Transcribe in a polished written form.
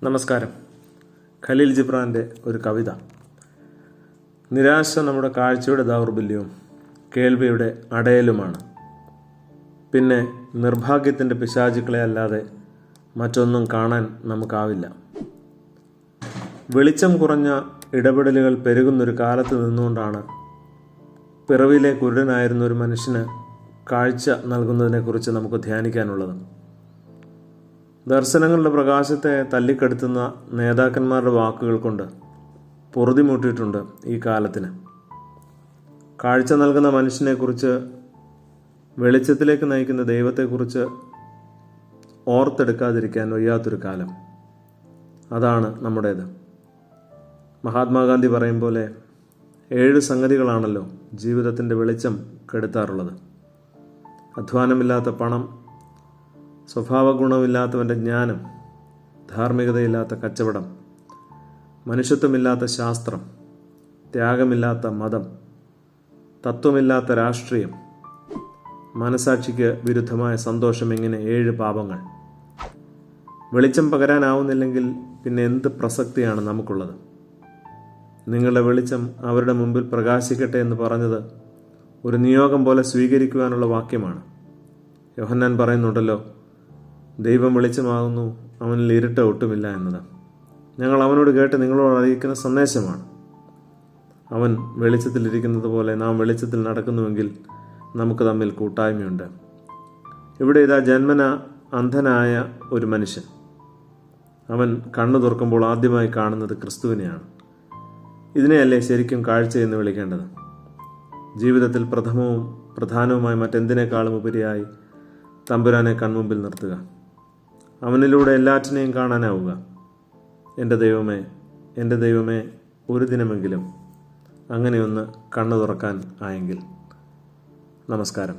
നമസ്കാരം. ഖലീൽ ജിബ്രാൻ്റെ ഒരു കവിത. നിരാശ നമ്മുടെ കാഴ്ചയുടെ ദൗർബല്യവും കേൾവിയുടെ അടയലുമാണ്. പിന്നെ നിർഭാഗ്യത്തിൻ്റെ പിശാചുക്കളെ അല്ലാതെ മറ്റൊന്നും കാണാൻ നമുക്കാവില്ല. വെളിച്ചം കുറഞ്ഞ ഇടപെടലുകൾ പെരുകുന്നൊരു കാലത്ത് നിന്നുകൊണ്ടാണ് പിറവിയിലെ കുരുടനായിരുന്ന ഒരു മനുഷ്യന് കാഴ്ച നൽകുന്നതിനെക്കുറിച്ച് നമുക്ക് ധ്യാനിക്കാനുള്ളത്. ദർശനങ്ങളുടെ പ്രകാശത്തെ തല്ലിക്കെടുത്തുന്ന നേതാക്കന്മാരുടെ വാക്കുകൾ കൊണ്ട് പൊറുതിമുട്ടിയിട്ടുണ്ട് ഈ കാലത്തിന്. കാഴ്ച നൽകുന്ന മനുഷ്യനെക്കുറിച്ച്, വെളിച്ചത്തിലേക്ക് നയിക്കുന്ന ദൈവത്തെക്കുറിച്ച് ഓർത്തെടുക്കാതിരിക്കാൻ വയ്യാത്തൊരു കാലം. അതാണ് നമ്മുടേത്. മഹാത്മാഗാന്ധി പറയും പോലെ 7 സംഗതികളാണല്ലോ ജീവിതത്തിൻ്റെ വെളിച്ചം കെടുത്താറുള്ളത്. അധ്വാനമില്ലാത്ത പണം, സ്വഭാവഗുണമില്ലാത്തവൻ്റെ ജ്ഞാനം, ധാർമ്മികതയില്ലാത്ത കച്ചവടം, മനുഷ്യത്വമില്ലാത്ത ശാസ്ത്രം, ത്യാഗമില്ലാത്ത മതം, തത്വമില്ലാത്ത രാഷ്ട്രീയം, മനസാക്ഷിക്ക് വിരുദ്ധമായ സന്തോഷം, ഇങ്ങനെ 7 പാപങ്ങൾ. വെളിച്ചം പകരാനാവുന്നില്ലെങ്കിൽ പിന്നെ എന്ത് പ്രസക്തിയാണ് നമുക്കുള്ളത്? നിങ്ങളുടെ വെളിച്ചം അവരുടെ മുമ്പിൽ പ്രകാശിക്കട്ടെ എന്ന് പറഞ്ഞത് ഒരു നിയോഗം പോലെ സ്വീകരിക്കുവാനുള്ള വാക്യമാണ്. യോഹന്നാൻ പറയുന്നുണ്ടല്ലോ, ദൈവം വെളിച്ചമാകുന്നു, അവനിൽ ഇരുട്ട് ഒട്ടുമില്ല എന്നത്. ഞങ്ങൾ അവനോട് കേട്ട് നിങ്ങളോട് അറിയിക്കുന്ന സന്ദേശമാണ്. അവൻ വെളിച്ചത്തിലിരിക്കുന്നത് പോലെ നാം വെളിച്ചത്തിൽ നടക്കുന്നുവെങ്കിൽ നമുക്ക് തമ്മിൽ കൂട്ടായ്മയുണ്ട്. ഇവിടെ ഇതാ ജന്മന അന്ധനായ ഒരു മനുഷ്യൻ. അവൻ കണ്ണു തുറക്കുമ്പോൾ ആദ്യമായി കാണുന്നത് ക്രിസ്തുവിനെയാണ്. ഇതിനെയല്ലേ ശരിക്കും കാഴ്ച എന്ന് വിളിക്കേണ്ടത്? ജീവിതത്തിൽ പ്രഥമവും പ്രധാനവുമായി മറ്റെന്തിനേക്കാളും ഉപരിയായി തമ്പുരാനെ കൺമുമ്പിൽ നിർത്തുക. അവനിലൂടെ എല്ലാറ്റിനെയും കാണാനാവുക. എൻ്റെ ദൈവമേ, ഒരു ദിനമെങ്കിലും അങ്ങനെയൊന്ന് കണ്ണു തുറക്കാൻ ആയെങ്കിൽ. നമസ്കാരം.